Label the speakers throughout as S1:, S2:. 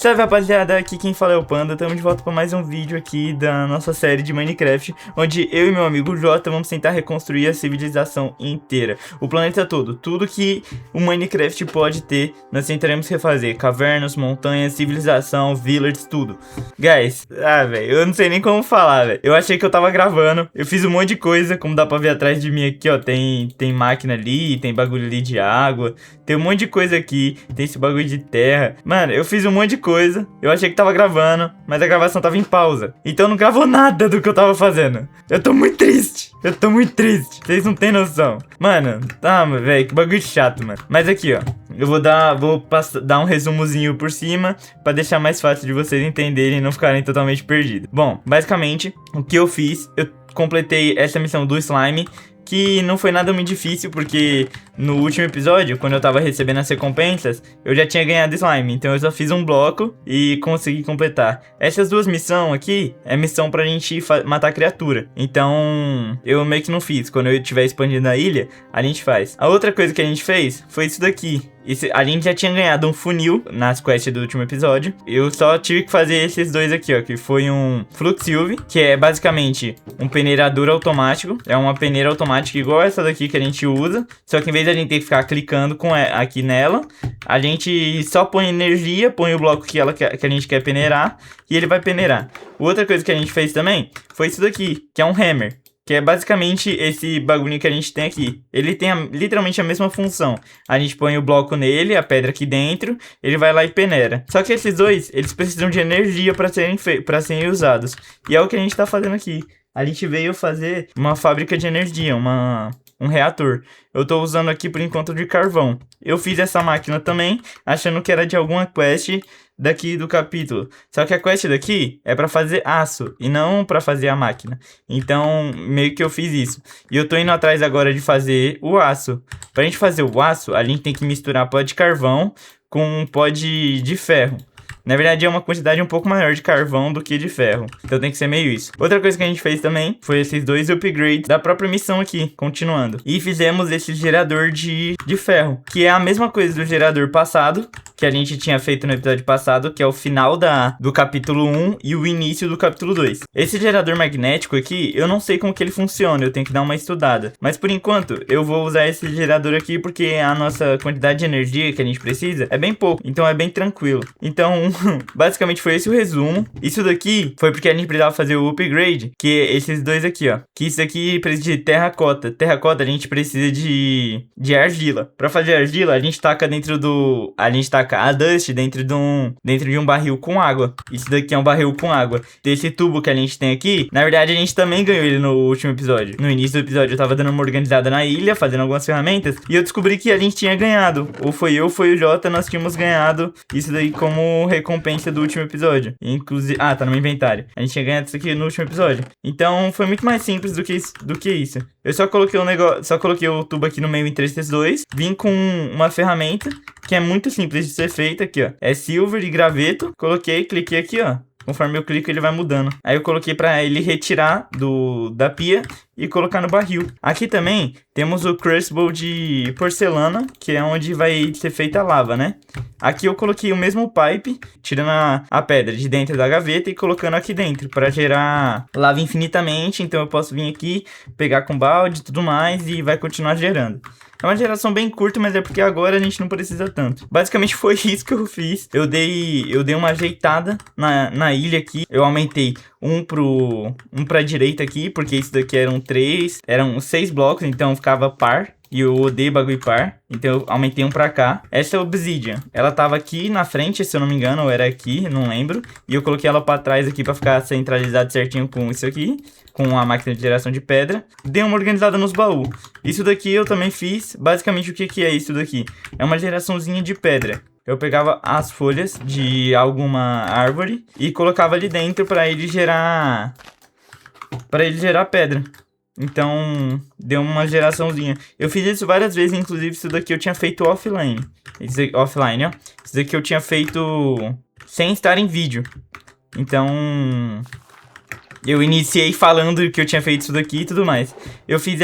S1: Salve rapaziada, aqui quem fala é o Panda, estamos de volta para mais um vídeo aqui da nossa série de Minecraft, onde eu e meu amigo Jota vamos tentar reconstruir a civilização inteira, o planeta todo, tudo que o Minecraft pode ter, nós tentaremos refazer, cavernas, montanhas, civilização, villages, tudo. Guys, velho, eu não sei nem como falar, velho, eu achei que eu tava gravando, eu fiz um monte de coisa, como dá pra ver atrás de mim aqui, ó, tem máquina ali, tem bagulho ali de água, tem um monte de coisa aqui, tem esse bagulho de terra, mano, eu fiz um monte de coisa, eu achei que tava gravando, mas a gravação tava em pausa. Então não gravou nada do que eu tava fazendo. Eu tô muito triste. Vocês não tem noção. Mano, tá, velho, que bagulho chato, mano. Mas aqui, ó, eu vou dar um resumozinho por cima pra deixar mais fácil de vocês entenderem e não ficarem totalmente perdidos. Bom, basicamente, o que eu fiz, eu completei essa missão do slime, que não foi nada muito difícil, porque no último episódio, quando eu tava recebendo as recompensas, eu já tinha ganhado slime, então eu só fiz um bloco e consegui completar. Essas duas missões aqui, é missão pra gente matar criatura, então eu meio que não fiz. Quando eu estiver expandindo a ilha, a gente faz. A outra coisa que a gente fez foi isso daqui. A gente já tinha ganhado um funil nas quests do último episódio. Eu só tive que fazer esses dois aqui, ó, que foi um Fluxilve, que é basicamente um peneirador automático. É uma peneira automática igual essa daqui que a gente usa, só que em vez de a gente ter que ficar clicando aqui nela, a gente só põe energia, põe o bloco que a gente quer peneirar e ele vai peneirar. Outra coisa que a gente fez também foi isso daqui, que é um hammer, que é basicamente esse bagulho que a gente tem aqui. Ele tem literalmente a mesma função. A gente põe o bloco nele, a pedra aqui dentro, ele vai lá e peneira. Só que esses dois, eles precisam de energia para serem usados. E é o que a gente tá fazendo aqui. A gente veio fazer uma fábrica de energia, um reator. Eu tô usando aqui por enquanto de carvão. Eu fiz essa máquina também, achando que era de alguma quest daqui do capítulo. Só que a quest daqui é pra fazer aço e não pra fazer a máquina. Então, meio que eu fiz isso. E eu tô indo atrás agora de fazer o aço. Pra gente fazer o aço, a gente tem que misturar pó de carvão com um pó de ferro. Na verdade, é uma quantidade um pouco maior de carvão do que de ferro. Então tem que ser meio isso. Outra coisa que a gente fez também foi esses dois upgrades da própria missão aqui, continuando. E fizemos esse gerador de ferro, que é a mesma coisa do gerador passado, que a gente tinha feito no episódio passado, que é o final do capítulo 1 e o início do capítulo 2. Esse gerador magnético aqui, eu não sei como que ele funciona, eu tenho que dar uma estudada. Mas por enquanto, eu vou usar esse gerador aqui porque a nossa quantidade de energia que a gente precisa é bem pouco, então é bem tranquilo. Então, basicamente foi esse o resumo. Isso daqui foi porque a gente precisava fazer o upgrade, que é esses dois aqui, ó. Que isso aqui precisa de terracota. Terracota a gente precisa de argila. Pra fazer argila, a gente taca a dust dentro de um barril com água. Isso daqui é um barril com água. Desse tubo que a gente tem aqui, na verdade a gente também ganhou ele no último episódio. No início do episódio eu tava dando uma organizada na ilha, fazendo algumas ferramentas, e eu descobri que a gente tinha ganhado. Ou foi eu, foi o Jota, nós tínhamos ganhado isso daí como recompensa do último episódio. Inclusive, tá no meu inventário. A gente tinha ganhado isso aqui no último episódio. Então foi muito mais simples do que isso. Eu só coloquei o tubo aqui no meio em 3x2, vim com uma ferramenta que é muito simples de ser feita aqui, ó. É silver e graveto. Cliquei aqui, ó. Conforme eu clico, ele vai mudando. Aí eu coloquei pra ele retirar da pia e colocar no barril. Aqui também temos o crucible de porcelana, que é onde vai ser feita a lava, né? Aqui eu coloquei o mesmo pipe, tirando a pedra de dentro da gaveta e colocando aqui dentro, para gerar lava infinitamente. Então eu posso vir aqui, pegar com balde e tudo mais e vai continuar gerando. É uma geração bem curta, mas é porque agora a gente não precisa tanto. Basicamente foi isso que eu fiz. Eu dei uma ajeitada na ilha aqui. Eu aumentei um pra direita aqui, porque isso daqui eram 6 blocos, então ficava par. E eu odeio bagulho par, então eu aumentei um pra cá. Essa é a Obsidian, ela tava aqui na frente, se eu não me engano, ou era aqui, não lembro. E eu coloquei ela pra trás aqui pra ficar centralizado certinho com isso aqui, com a máquina de geração de pedra. Dei uma organizada nos baús. Isso daqui eu também fiz. Basicamente o que é isso daqui? É uma geraçãozinha de pedra. Eu pegava as folhas de alguma árvore e colocava ali dentro pra ele gerar pedra. Então, deu uma geraçãozinha. Eu fiz isso várias vezes, inclusive isso daqui eu tinha feito offline. Offline, ó. Isso daqui eu tinha feito sem estar em vídeo. Então, eu iniciei falando que eu tinha feito isso daqui e tudo mais. Eu fiz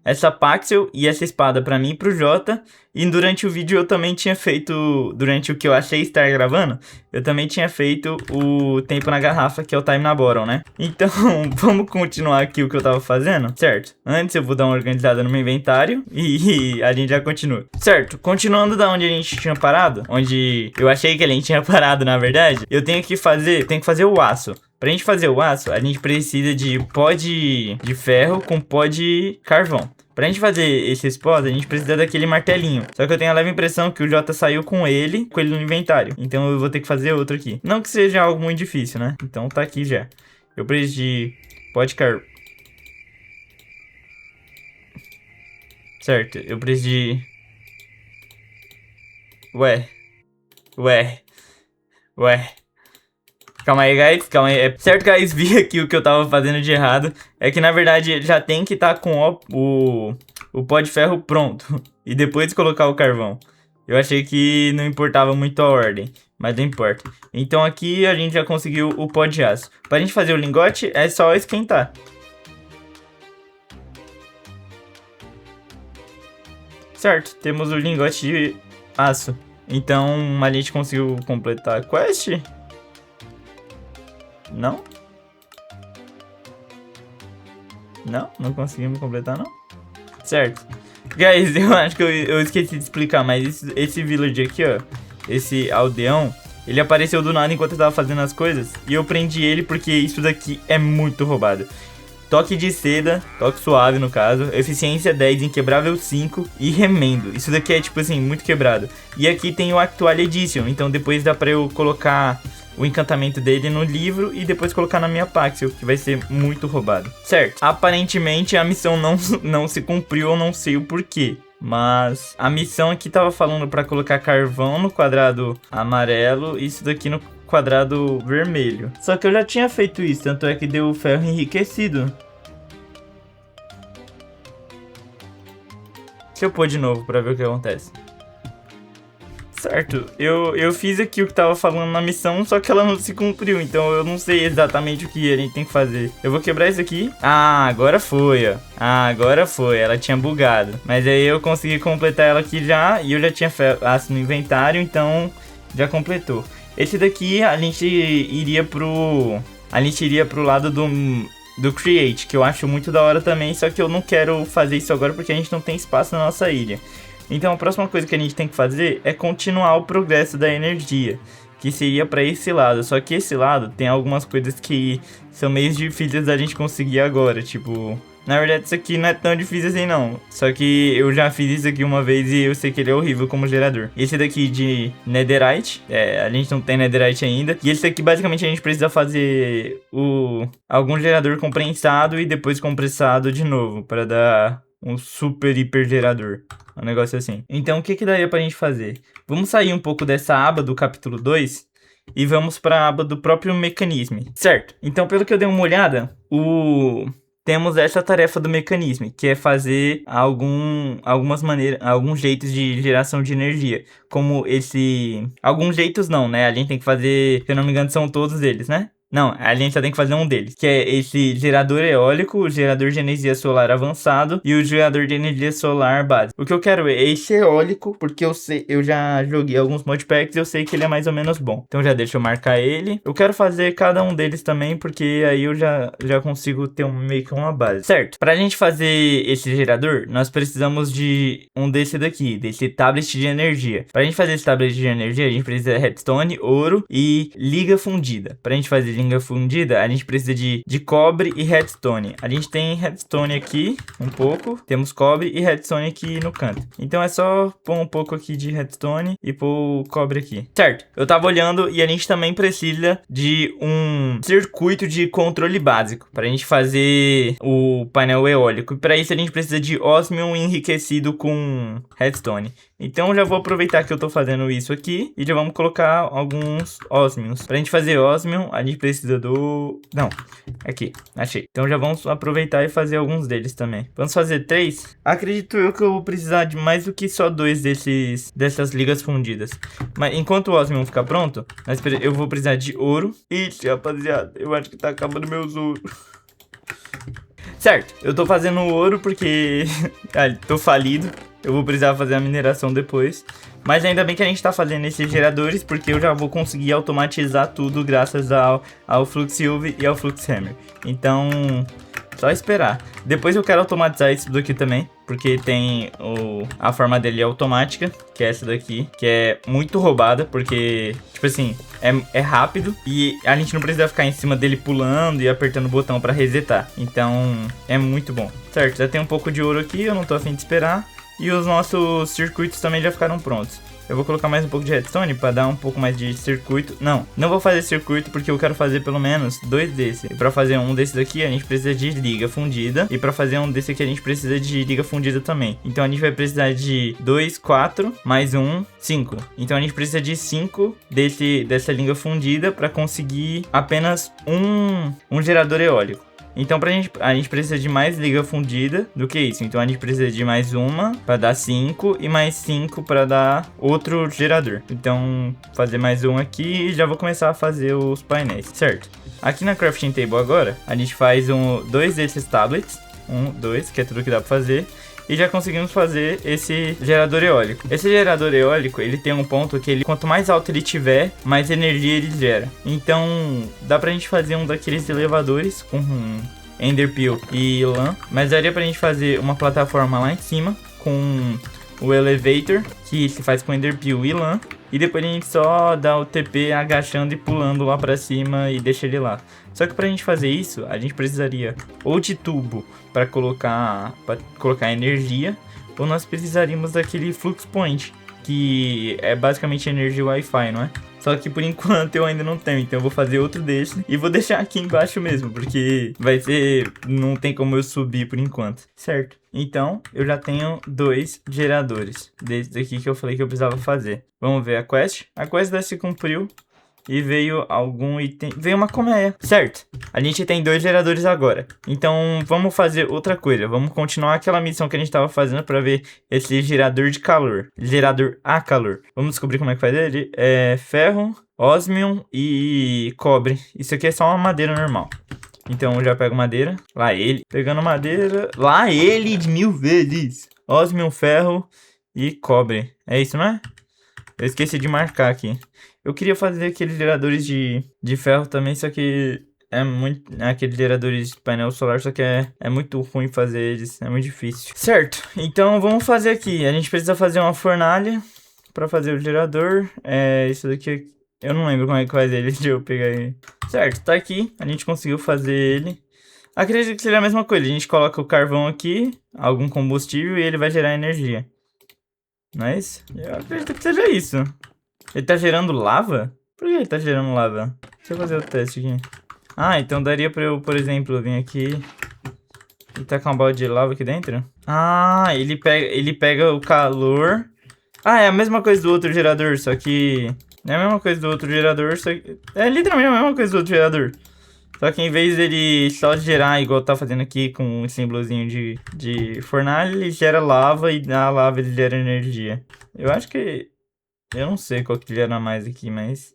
S1: essa Paxel e essa espada pra mim e pro Jota. E durante o vídeo eu também tinha feito, durante o que eu achei estar gravando, eu também tinha feito o tempo na garrafa, que é o time na bottle, né? Então, vamos continuar aqui o que eu tava fazendo, certo? Antes eu vou dar uma organizada no meu inventário e a gente já continua. Certo, continuando da onde a gente tinha parado, onde eu achei que a gente tinha parado, na verdade, eu tenho que fazer o aço. Pra gente fazer o aço, a gente precisa de pó de ferro com pó de carvão. Pra gente fazer esses pós, a gente precisa daquele martelinho. Só que eu tenho a leve impressão que o Jota saiu com ele no inventário. Então eu vou ter que fazer outro aqui. Não que seja algo muito difícil, né? Então tá aqui já. Eu preciso de pó de carvão. Certo, eu preciso de... Ué. Calma aí, guys. Calma aí. Certo, guys, vi aqui o que eu tava fazendo de errado. É que, na verdade, já tem que estar com o pó de ferro pronto. E depois colocar o carvão. Eu achei que não importava muito a ordem. Mas não importa. Então aqui a gente já conseguiu o pó de aço. Pra gente fazer o lingote, é só esquentar. Certo, temos o lingote de aço. Então a gente conseguiu completar a quest. Não? Não conseguimos completar, não? Certo. Guys, eu acho que eu esqueci de explicar, mas esse village aqui, ó, esse aldeão, ele apareceu do nada enquanto eu tava fazendo as coisas, e eu prendi ele porque isso daqui é muito roubado. Toque de seda, toque suave no caso, eficiência 10, inquebrável 5 e remendo. Isso daqui é tipo assim, muito quebrado. E aqui tem o Actual Edition, então depois dá pra eu colocar o encantamento dele no livro e depois colocar na minha Paxel, que vai ser muito roubado. Certo, aparentemente a missão não se cumpriu, eu não sei o porquê. Mas a missão aqui tava falando pra colocar carvão no quadrado amarelo e isso daqui no quadrado vermelho. Só que eu já tinha feito isso, tanto é que deu o ferro enriquecido. Deixa eu pôr de novo pra ver o que acontece. Certo, eu fiz aqui o que tava falando na missão, só que ela não se cumpriu, então eu não sei exatamente o que a gente tem que fazer. Eu vou quebrar isso aqui. Ah, agora foi, ó. Ah, agora foi, ela tinha bugado. Mas aí eu consegui completar ela aqui já, e eu já tinha aço no inventário, então já completou. Esse daqui a gente iria pro lado do Create, que eu acho muito da hora também, só que eu não quero fazer isso agora porque a gente não tem espaço na nossa ilha. Então a próxima coisa que a gente tem que fazer é continuar o progresso da energia, que seria para esse lado. Só que esse lado tem algumas coisas que são meio difíceis da gente conseguir agora, tipo... Na verdade isso aqui não é tão difícil assim não, só que eu já fiz isso aqui uma vez e eu sei que ele é horrível como gerador. Esse daqui de Netherite, a gente não tem Netherite ainda. E esse daqui basicamente a gente precisa fazer algum gerador compressado e depois compressado de novo, para dar um super hiper gerador. Um negócio assim. Então o que daria pra gente fazer? Vamos sair um pouco dessa aba do capítulo 2 e vamos pra aba do próprio mecanismo. Certo, então pelo que eu dei uma olhada, temos essa tarefa do mecanismo, que é fazer alguns jeitos de geração de energia. Como alguns jeitos não, né? A gente tem que fazer, se eu não me engano, são todos eles, né? Não, a gente só tem que fazer um deles, que é esse gerador eólico, o gerador de energia solar avançado e o gerador de energia solar básico. O que eu quero é esse eólico, porque eu já joguei alguns modpacks e eu sei que ele é mais ou menos bom. Então já deixa eu marcar ele. Eu quero fazer cada um deles também, porque aí eu já consigo ter meio que uma base. Certo, pra gente fazer esse gerador, nós precisamos de um desse daqui, desse tablet de energia. Pra gente fazer esse tablet de energia, a gente precisa de redstone, ouro e liga fundida. Pra gente fazer liga fundida, a gente precisa de cobre e redstone. A gente tem redstone aqui, um pouco. Temos cobre e redstone aqui no canto. Então é só pôr um pouco aqui de redstone e pôr o cobre aqui. Certo, eu tava olhando e a gente também precisa de um circuito de controle básico pra gente fazer o painel eólico. E pra isso a gente precisa de osmium enriquecido com redstone. Então eu já vou aproveitar que eu tô fazendo isso aqui e já vamos colocar alguns osmiums. Pra gente fazer osmium, a gente precisa do... Não, aqui, achei. Então já vamos aproveitar e fazer alguns deles também. Vamos fazer 3. Acredito eu que eu vou precisar de mais do que só 2 dessas ligas fundidas. Mas enquanto o osmium ficar pronto, eu vou precisar de ouro. Ixi, rapaziada, eu acho que tá acabando meus ouro. Certo, eu tô fazendo ouro porque tô falido. Eu vou precisar fazer a mineração depois. Mas ainda bem que a gente tá fazendo esses geradores, porque eu já vou conseguir automatizar tudo graças ao Fluxiove e ao Fluxhammer. Então, só esperar. Depois eu quero automatizar isso daqui também, porque tem a forma dele automática, que é essa daqui, que é muito roubada, porque, tipo assim, é rápido e a gente não precisa ficar em cima dele pulando e apertando o botão pra resetar. Então, é muito bom. Certo, já tem um pouco de ouro aqui, eu não tô a fim de esperar. E os nossos circuitos também já ficaram prontos. Eu vou colocar mais um pouco de redstone para dar um pouco mais de circuito. Não vou fazer circuito porque eu quero fazer pelo menos 2 desses. E para fazer um desses aqui a gente precisa de liga fundida. E para fazer um desse aqui a gente precisa de liga fundida também. Então a gente vai precisar de 2, 4, mais 1, 5. Então a gente precisa de 5 dessa liga fundida para conseguir apenas um gerador eólico. Então a gente precisa de mais liga fundida do que isso. Então a gente precisa de mais uma para dar 5 e mais 5 para dar outro gerador. Então fazer mais um aqui e já vou começar a fazer os painéis, certo? Aqui na crafting table agora, a gente faz dois desses tablets. 1, 2, que é tudo que dá para fazer. E já conseguimos fazer esse gerador eólico. Esse gerador eólico, ele tem um ponto que quanto mais alto ele tiver, mais energia ele gera. Então, dá pra gente fazer um daqueles elevadores com Enderpeel e lã. Mas daria pra gente fazer uma plataforma lá em cima com o elevator, que se faz com Enderpeel e lã. E depois a gente só dá o TP agachando e pulando lá pra cima e deixa ele lá. Só que pra gente fazer isso, a gente precisaria ou de tubo para colocar energia, ou nós precisaríamos daquele Flux Point, que é basicamente energia Wi-Fi, não é? Só que por enquanto eu ainda não tenho, então eu vou fazer outro desse e vou deixar aqui embaixo mesmo, porque não tem como eu subir por enquanto, certo? Então eu já tenho 2 geradores, desde aqui que eu falei que eu precisava fazer. Vamos ver a quest. A quest se cumpriu. E veio algum item... Veio uma colmeia, certo? A gente tem 2 geradores agora. Então, vamos fazer outra coisa. Vamos continuar aquela missão que a gente tava fazendo pra ver esse gerador de calor. Gerador a calor. Vamos descobrir como é que faz ele. É ferro, osmium e cobre. Isso aqui é só uma madeira normal. Então, eu já pego madeira. Lá ele. Pegando madeira. Lá ele de 1000 vezes. Osmium, ferro e cobre. É isso, não é? Eu esqueci de marcar aqui. Eu queria fazer aqueles geradores de ferro também, só que aqueles geradores de painel solar, só que é muito ruim fazer eles, é muito difícil. Certo, então vamos fazer aqui. A gente precisa fazer uma fornalha para fazer o gerador. Isso daqui, eu não lembro como é que faz ele, deixa eu pegar ele. Certo, tá aqui, a gente conseguiu fazer ele. Acredito que seja a mesma coisa, a gente coloca o carvão aqui, algum combustível e ele vai gerar energia. Não é isso? Eu acredito que seja isso. Ele tá gerando lava? Por que ele tá gerando lava? Deixa eu fazer o teste aqui. Ah, então daria pra eu, por exemplo, vir aqui e tacar um balde de lava aqui dentro? Ah, ele pega o calor. Ah, é a mesma coisa do outro gerador, só que... É a mesma coisa do outro gerador, só que... É literalmente a mesma coisa do outro gerador. Só que em vez dele só gerar, igual tá fazendo aqui com um símbolozinho de fornalha, ele gera lava e na lava ele gera energia. Eu acho que... Eu não sei qual que gera mais aqui, mas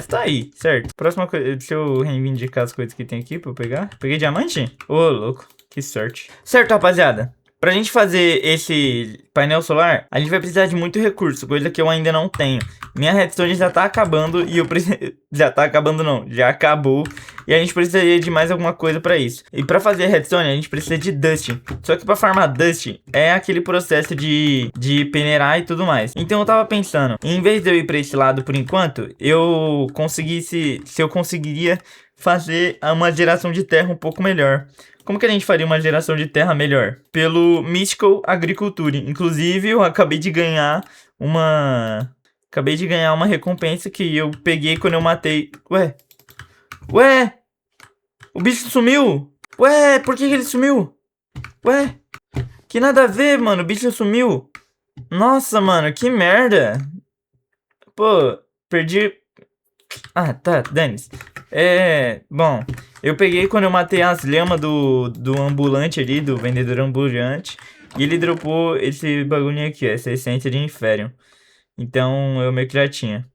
S1: tá aí, certo? Próxima coisa, deixa eu reivindicar as coisas que tem aqui pra eu pegar. Peguei diamante? Ô, louco, que sorte. Certo, rapaziada. Pra gente fazer esse painel solar, a gente vai precisar de muito recurso, coisa que eu ainda não tenho. Minha redstone já tá acabando e eu preciso... Já tá acabando não, já acabou. E a gente precisaria de mais alguma coisa pra isso. E pra fazer redstone, a gente precisa de dust. Só que pra farmar dust, é aquele processo de peneirar e tudo mais. Então eu tava pensando, em vez de eu ir pra esse lado por enquanto, eu conseguisse... Se eu conseguiria fazer uma geração de terra um pouco melhor. Como que a gente faria uma geração de terra melhor? Pelo Mystical Agriculture. Inclusive, eu acabei de ganhar uma recompensa que eu peguei quando eu matei... Ué! O bicho sumiu! Ué, por que ele sumiu? Ué! Que nada a ver, mano. O bicho sumiu. Nossa, mano, que merda. Pô, perdi... Ah, tá, dane-se. Bom, eu peguei quando eu matei as lhamas do ambulante ali, do vendedor ambulante. E ele dropou esse bagulho aqui, essa essência de Inferium. Então eu meio que já tinha.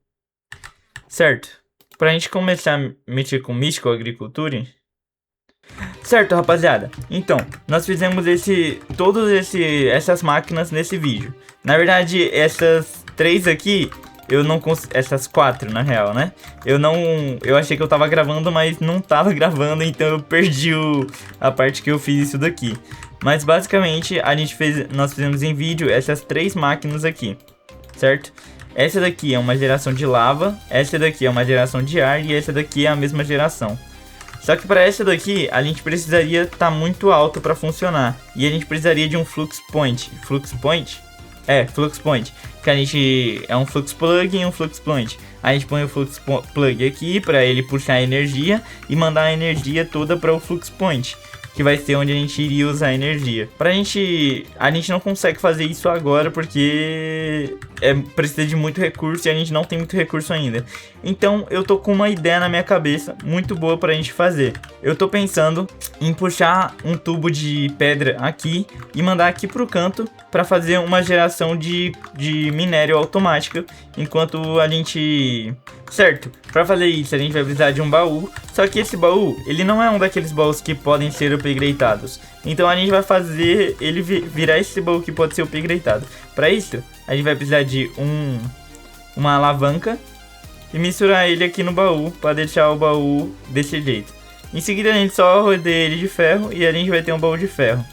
S1: Certo. Pra gente começar a mexer com Mystical Agriculture. Certo, rapaziada? Então, nós fizemos essas máquinas nesse vídeo. Na verdade, essas 3 aqui, eu não essas 4 na real, né? Eu achei que eu tava gravando, mas não tava gravando, então eu perdi a parte que eu fiz isso daqui. Mas basicamente, nós fizemos em vídeo essas 3 máquinas aqui, certo? Essa daqui é uma geração de lava, essa daqui é uma geração de ar e essa daqui é a mesma geração. Só que para essa daqui, a gente precisaria estar muito alto para funcionar. E a gente precisaria de um flux point. Flux point? É, flux point. Que a gente é um flux plug e um flux point. A gente põe o flux plug aqui para ele puxar a energia e mandar a energia toda para o flux point, que vai ser onde a gente iria usar a energia. A gente não consegue fazer isso agora porque precisa de muito recurso e a gente não tem muito recurso ainda. Então eu tô com uma ideia na minha cabeça muito boa pra gente fazer. Eu tô pensando em puxar um tubo de pedra aqui e mandar aqui pro canto para fazer uma geração de minério automática, enquanto a gente... Certo, para fazer isso a gente vai precisar de um baú, só que esse baú, ele não é um daqueles baús que podem ser upgradados. Então a gente vai fazer ele virar esse baú que pode ser upgradado. Para isso, a gente vai precisar de uma alavanca e misturar ele aqui no baú, para deixar o baú desse jeito. Em seguida a gente só rodeia ele de ferro e a gente vai ter um baú de ferro.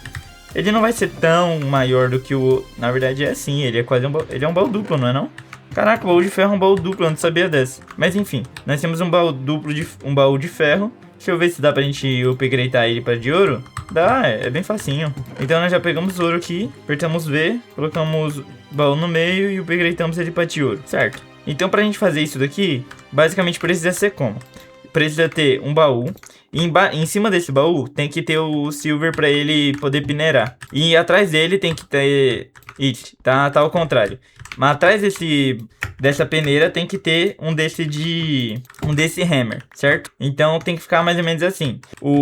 S1: Ele não vai ser tão maior do que o... Na verdade é assim, ele é quase ele é um baú duplo, não é não? Caraca, o baú de ferro é um baú duplo, eu não sabia dessa. Mas enfim, nós temos um baú duplo, um baú de ferro. Deixa eu ver se dá pra gente upgradear ele para de ouro. Dá, é bem facinho. Então nós já pegamos ouro aqui, apertamos V, colocamos o baú no meio e upgradeamos ele para de ouro, certo? Então pra gente fazer isso daqui, basicamente precisa ser como? Precisa ter um baú. E em cima desse baú tem que ter o silver para ele poder minerar. E atrás dele tem que ter... Ixi, tá ao contrário. Mas atrás dessa peneira tem que ter um desse hammer, certo? Então tem que ficar mais ou menos assim.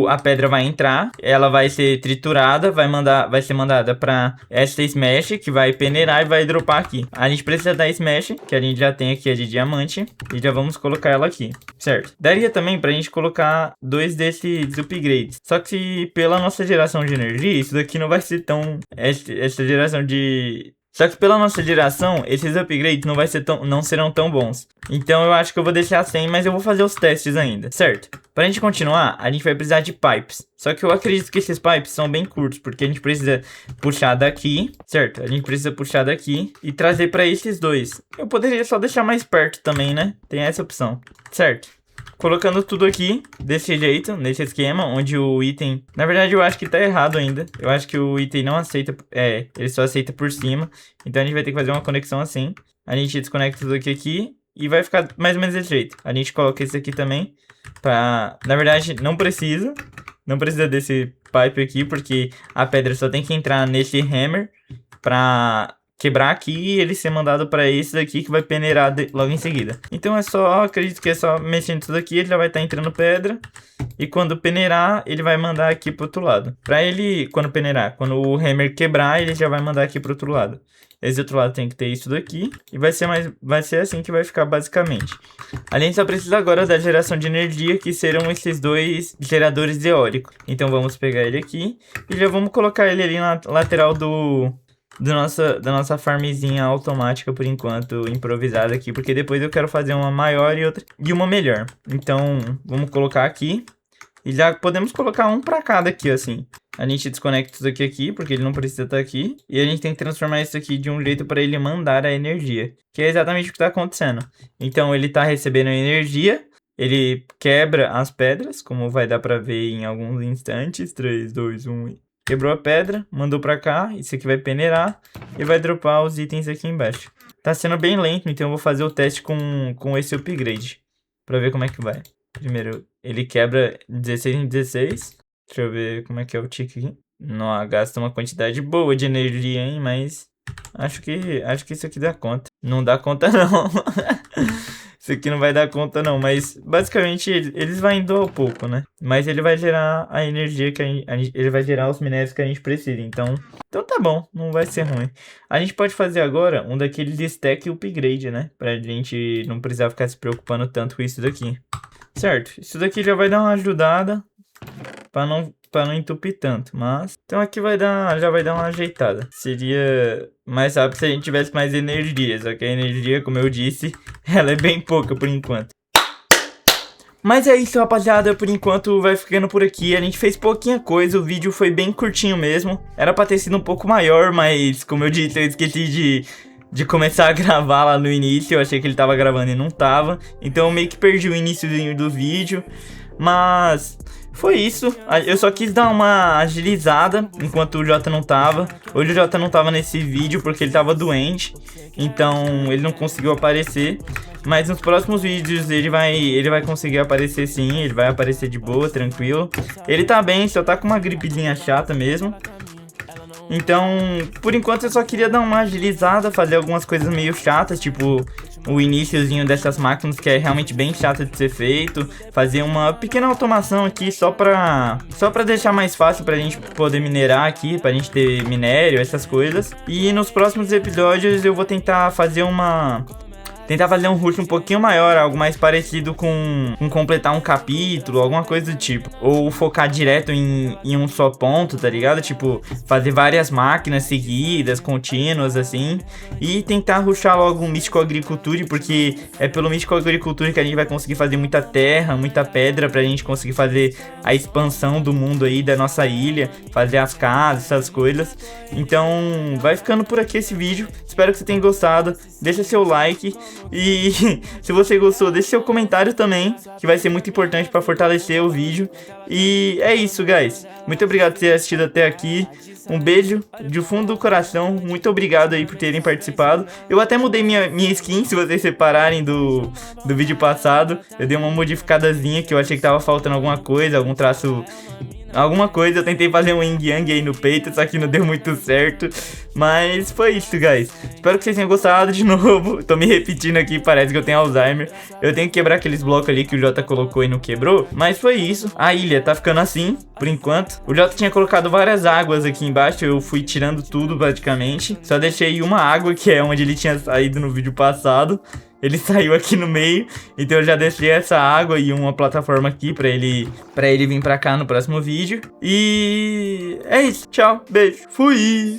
S1: A pedra vai entrar, ela vai ser triturada, vai ser mandada para essa smash que vai peneirar e vai dropar aqui. A gente precisa da smash, que a gente já tem aqui, de diamante, e já vamos colocar ela aqui, certo? Daria também pra gente colocar 2 desses upgrades. Só que pela nossa geração de energia, isso daqui não vai ser tão... Essa geração de... Só que pela nossa geração, esses upgrades não serão tão bons. Então eu acho que eu vou deixar sem, mas eu vou fazer os testes ainda, certo? Pra gente continuar, a gente vai precisar de pipes. Só que eu acredito que esses pipes são bem curtos, porque a gente precisa puxar daqui, certo? A gente precisa puxar daqui e trazer pra esses dois. Eu poderia só deixar mais perto também, né? Tem essa opção, certo? Colocando tudo aqui, desse jeito, nesse esquema, onde o item... Na verdade, eu acho que tá errado ainda. Eu acho que o item não aceita... ele só aceita por cima. Então, a gente vai ter que fazer uma conexão assim. A gente desconecta tudo aqui e vai ficar mais ou menos desse jeito. A gente coloca esse aqui também pra... Na verdade, não precisa. Não precisa desse pipe aqui, porque a pedra só tem que entrar nesse hammer pra... quebrar aqui e ele ser mandado para esse daqui que vai peneirar logo em seguida. Então acredito que é só mexendo tudo aqui, ele já vai estar entrando pedra. E quando peneirar, ele vai mandar aqui pro outro lado. Para ele, quando peneirar, quando o hammer quebrar, ele já vai mandar aqui pro outro lado. Esse outro lado tem que ter isso daqui. E vai ser assim que vai ficar basicamente. A gente só precisa agora da geração de energia, que serão esses 2 geradores eólicos. Então vamos pegar ele aqui e já vamos colocar ele ali na lateral da nossa farmzinha automática por enquanto, improvisada aqui, porque depois eu quero fazer uma maior e uma melhor. Então, vamos colocar aqui e já podemos colocar um pra cada aqui, assim. A gente desconecta isso aqui, porque ele não precisa estar aqui. E a gente tem que transformar isso aqui de um jeito para ele mandar a energia, que é exatamente o que está acontecendo. Então, ele está recebendo a energia, ele quebra as pedras, como vai dar para ver em alguns instantes. 3, 2, 1... Quebrou a pedra, mandou pra cá, isso aqui vai peneirar e vai dropar os itens aqui embaixo. Tá sendo bem lento, então eu vou fazer o teste com esse upgrade, pra ver como é que vai. Primeiro, ele quebra 16 em 16. Deixa eu ver como é que é o tick aqui. Não, gasta uma quantidade boa de energia, hein, mas acho que isso aqui dá conta. Não dá conta não. Isso aqui não vai dar conta não, mas basicamente eles vão indo ao pouco, né? Mas ele vai gerar a energia que ele vai gerar os minérios que a gente precisa, então tá bom, não vai ser ruim. A gente pode fazer agora um daqueles stack upgrade, né? Pra gente não precisar ficar se preocupando tanto com isso daqui. Certo, isso daqui já vai dar uma ajudada pra pra não entupir tanto, mas... Então aqui já vai dar uma ajeitada. Seria mais rápido se a gente tivesse mais energia, só que a energia, como eu disse, ela é bem pouca por enquanto. Mas é isso, rapaziada, por enquanto vai ficando por aqui. A gente fez pouquinha coisa, o vídeo foi bem curtinho mesmo. Era pra ter sido um pouco maior, mas como eu disse, eu esqueci de começar a gravar lá no início. Eu achei que ele tava gravando e não tava, então eu meio que perdi o iniciozinho do vídeo. Mas foi isso, eu só quis dar uma agilizada enquanto o Jota não tava. Hoje o Jota não tava nesse vídeo porque ele tava doente, então ele não conseguiu aparecer. Mas nos próximos vídeos ele vai conseguir aparecer sim, ele vai aparecer de boa, tranquilo. Ele tá bem, só tá com uma gripezinha chata mesmo. Então, por enquanto eu só queria dar uma agilizada, fazer algumas coisas meio chatas, tipo o iniciozinho dessas máquinas que é realmente bem chato de ser feito. Fazer uma pequena automação aqui só pra deixar mais fácil pra gente poder minerar aqui, pra gente ter minério, essas coisas. E nos próximos episódios eu vou tentar fazer um rush um pouquinho maior, algo mais parecido com completar um capítulo, alguma coisa do tipo. Ou focar direto em um só ponto, tá ligado? Tipo, fazer várias máquinas seguidas, contínuas, assim. E tentar rushar logo um Místico Agriculture, porque é pelo Místico Agriculture que a gente vai conseguir fazer muita terra, muita pedra, pra gente conseguir fazer a expansão do mundo aí, da nossa ilha, fazer as casas, essas coisas. Então, vai ficando por aqui esse vídeo. Espero que você tenha gostado. Deixa seu like. E se você gostou, deixe seu comentário também, que vai ser muito importante para fortalecer o vídeo. E é isso, guys. Muito obrigado por ter assistido até aqui. Um beijo do fundo do coração. Muito obrigado aí por terem participado. Eu até mudei minha skin, se vocês separarem do vídeo passado. Eu dei uma modificadazinha que eu achei que tava faltando alguma coisa, algum traço... Alguma coisa, eu tentei fazer um yin yang aí no peito, só que não deu muito certo. Mas foi isso, guys. Espero que vocês tenham gostado de novo. Tô me repetindo aqui, parece que eu tenho Alzheimer. Eu tenho que quebrar aqueles blocos ali que o Jota colocou e não quebrou. Mas foi isso. A ilha tá ficando assim, por enquanto. O Jota tinha colocado várias águas aqui embaixo, eu fui tirando tudo praticamente. Só deixei uma água, que é onde ele tinha saído no vídeo passado. Ele saiu aqui no meio, então eu já deixei essa água e uma plataforma aqui pra ele vir pra cá no próximo vídeo. E é isso, tchau, beijo, fui!